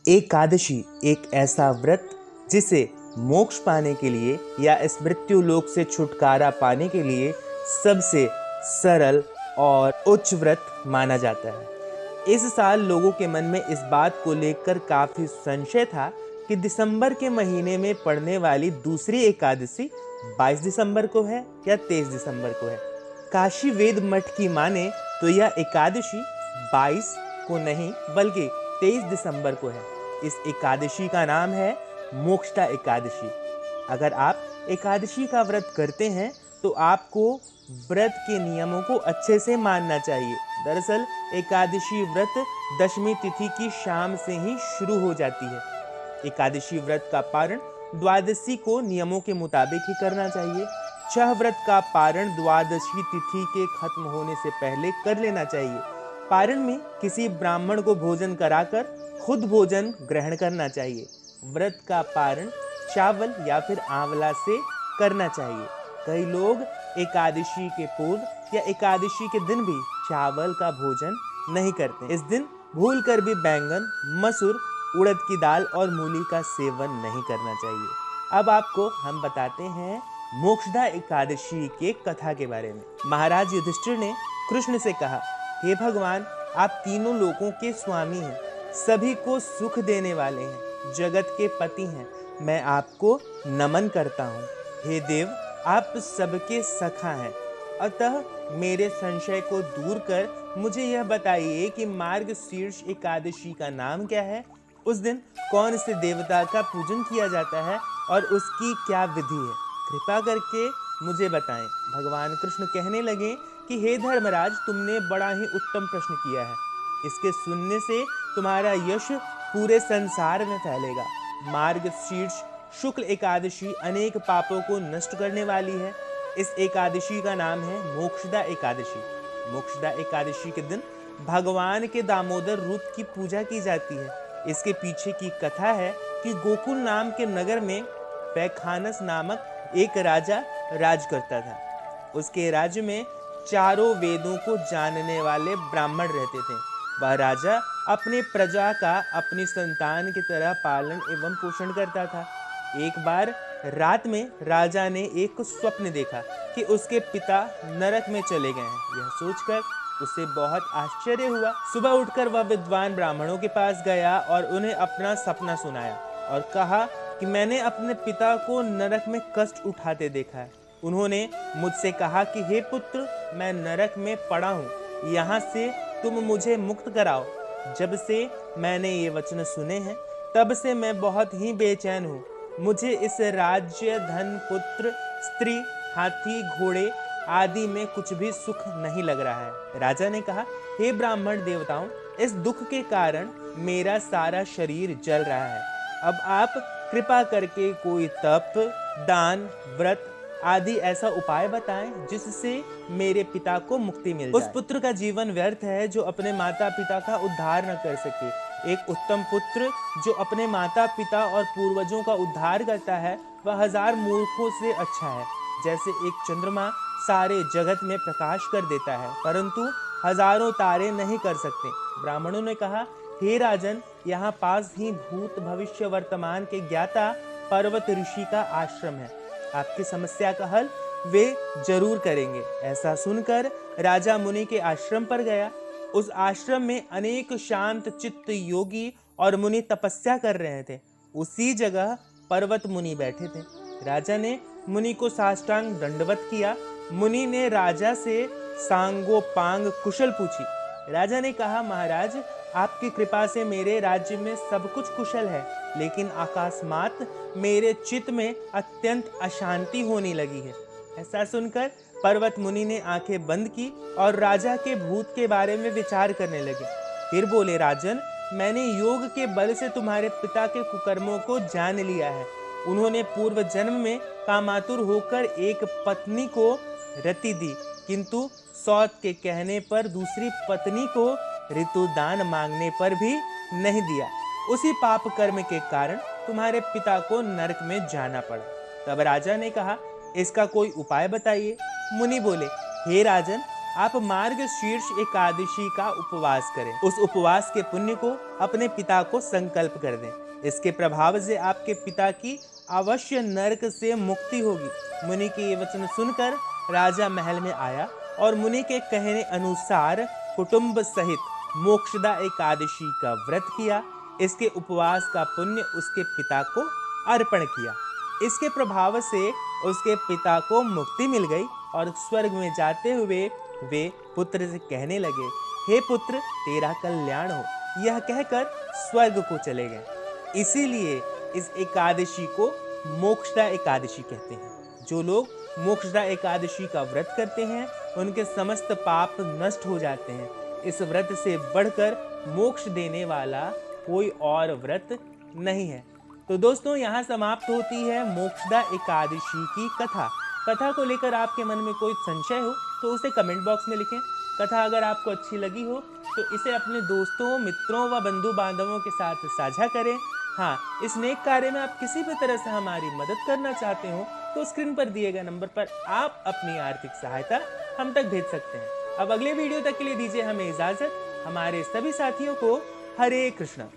एकादशी एक ऐसा व्रत जिसे मोक्ष पाने के लिए या इस मृत्यु लोक से छुटकारा पाने के लिए सबसे सरल और उच्च व्रत माना जाता है। इस साल लोगों के मन में इस बात को लेकर काफी संशय था कि दिसंबर के महीने में पड़ने वाली दूसरी एकादशी 22 दिसंबर को है या 23 दिसंबर को है। काशी वेद मठ की माने तो यह एकादशी 22 को नहीं बल्कि 23 दिसंबर को है। इस एकादशी का नाम है मोक्षदा एकादशी। अगर आप एकादशी का व्रत करते हैं तो आपको व्रत के नियमों को अच्छे से मानना चाहिए। दरअसल एकादशी व्रत दशमी तिथि की शाम से ही शुरू हो जाती है। एकादशी व्रत का पारण द्वादशी को नियमों के मुताबिक ही करना चाहिए। छह व्रत का पारण द्वादशी तिथि के खत्म होने से पहले कर लेना चाहिए। पारण में किसी ब्राह्मण को भोजन कराकर खुद भोजन ग्रहण करना चाहिए। व्रत का पारण चावल या फिर आंवला से करना चाहिए। कई लोग एकादशी के पूर्व या एकादशी के दिन भी चावल का भोजन नहीं करते। इस दिन भूलकर भी बैंगन, मसूर, उड़द की दाल और मूली का सेवन नहीं करना चाहिए। अब आपको हम बताते हैं मोक्षदा एकादशी के कथा के बारे में। महाराज युधिष्ठिर ने कृष्ण से कहा, हे भगवान, आप तीनों लोकों के स्वामी हैं, सभी को सुख देने वाले हैं, जगत के पति हैं। मैं आपको नमन करता हूँ। हे देव, आप सबके सखा हैं, अतः मेरे संशय को दूर कर मुझे यह बताइए कि मार्गशीर्ष एकादशी का नाम क्या है। उस दिन कौन से देवता का पूजन किया जाता है और उसकी क्या विधि है, कृपा करके मुझे बताएं। भगवान कृष्ण कहने लगे कि हे धर्मराज, तुमने बड़ा ही उत्तम प्रश्न किया है। इसके सुनने से तुम्हारा यश पूरे संसार में फैलेगा। मार्गशीर्ष शुक्ल एकादशी अनेक पापों को नष्ट करने वाली है। इस एकादशी का नाम है मोक्षदा एकादशी। मोक्षदा एकादशी के दिन भगवान के दामोदर रूप की पूजा की जाती है। इसके पीछे की कथा है कि गोकुल नाम के नगर में पैखानस नामक एक राजा राज करता था। उसके राज्य में चारों वेदों को जानने वाले ब्राह्मण रहते थे। वह राजा अपने प्रजा का अपनी संतान की तरह पालन एवं पोषण करता था। एक बार रात में राजा ने एक स्वप्न देखा कि उसके पिता नरक में चले गए हैं। यह सोचकर उसे बहुत आश्चर्य हुआ। सुबह उठकर वह विद्वान ब्राह्मणों के पास गया और उन्हें अपना सपना सुनाया और कहा कि मैंने अपने पिता को नरक में कष्ट उठाते देखा है। उन्होंने मुझसे कहा कि हे पुत्र, मैं नरक में पड़ा हूँ, यहाँ से तुम मुझे मुक्त कराओ। जब से मैंने ये वचन सुने हैं तब से मैं बहुत ही बेचैन हूँ। मुझे इस राज्य, धन, पुत्र, स्त्री, हाथी, घोड़े आदि में कुछ भी सुख नहीं लग रहा है। राजा ने कहा, हे ब्राह्मण देवताओं, इस दुख के कारण मेरा सारा शरीर जल रहा है। अब आप कृपा करके कोई तप, दान, व्रत आदि ऐसा उपाय बताएं जिससे मेरे पिता को मुक्ति मिल जाए। उस पुत्र का जीवन व्यर्थ है जो अपने माता पिता का उद्धार न कर सके। एक उत्तम पुत्र जो अपने माता पिता और पूर्वजों का उद्धार करता है वह 1000 मूर्खों से अच्छा है। जैसे एक चंद्रमा सारे जगत में प्रकाश कर देता है परंतु हजारों तारे नहीं कर सकते। ब्राह्मणों ने कहा, हे राजन, यहाँ पास ही भूत भविष्य वर्तमान के ज्ञाता पर्वत ऋषि का आश्रम है। आपकी समस्या का हल वे जरूर करेंगे। ऐसा सुनकर राजा मुनि के आश्रम पर गया। उस आश्रम में अनेक शांत चित्त योगी और मुनि तपस्या कर रहे थे। उसी जगह पर्वत मुनि बैठे थे। राजा ने मुनि को साष्टांग दंडवत किया। मुनि ने राजा से सांगोपांग कुशल पूछी। राजा ने कहा, महाराज, आपकी कृपा से मेरे राज्य में सब कुछ कुशल है, लेकिन अकस्मात मेरे चित्त में अत्यंत अशांति होने लगी है। ऐसा सुनकर पर्वत मुनि ने आंखें बंद की और राजा के भूत के बारे में विचार करने लगे। फिर बोले, राजन, मैंने योग के बल से तुम्हारे पिता के कुकर्मों को जान लिया है। उन्होंने पूर्व जन्म में कामातुर होकर एक पत्नी को रति दी, किंतु सौत के कहने पर दूसरी पत्नी को ऋतुदान मांगने पर भी नहीं दिया। उसी पाप कर्म के कारण तुम्हारे पिता को नरक में जाना पड़ा। तब राजा ने कहा, इसका कोई उपाय बताइए। मुनि बोले, हे राजन, आप मार्गशीर्ष एकादशी का उपवास करें। उस उपवास के पुण्य को अपने पिता को संकल्प कर दें। इसके प्रभाव से आपके पिता की अवश्य नरक से मुक्ति होगी। मुनि के ये वचन सुनकर राजा महल में आया और मुनि के कहने अनुसार कुटुंब सहित मोक्षदा एकादशी का व्रत किया। इसके उपवास का पुण्य उसके पिता को अर्पण किया। इसके प्रभाव से उसके पिता को मुक्ति मिल गई और स्वर्ग में जाते हुए वे पुत्र से कहने लगे, हे पुत्र, तेरा कल्याण हो। यह कहकर स्वर्ग को चले गए। इसीलिए इस एकादशी को मोक्षदा एकादशी कहते हैं। जो लोग मोक्षदा एकादशी का व्रत करते हैं उनके समस्त पाप नष्ट हो जाते हैं। इस व्रत से बढ़कर मोक्ष देने वाला कोई और व्रत नहीं है। तो दोस्तों, यहाँ समाप्त होती है मोक्षदा एकादशी की कथा। कथा को लेकर आपके मन में कोई संशय हो तो उसे कमेंट बॉक्स में लिखें। कथा अगर आपको अच्छी लगी हो तो इसे अपने दोस्तों, मित्रों व बंधु बांधवों के साथ साझा करें। हाँ, इस नेक कार्य में आप किसी भी तरह से हमारी मदद करना चाहते हो तो स्क्रीन पर दिए गए नंबर पर आप अपनी आर्थिक सहायता हम तक भेज सकते हैं। अब अगले वीडियो तक के लिए दीजिए हमें इजाजत। हमारे सभी साथियों को हरे कृष्णा।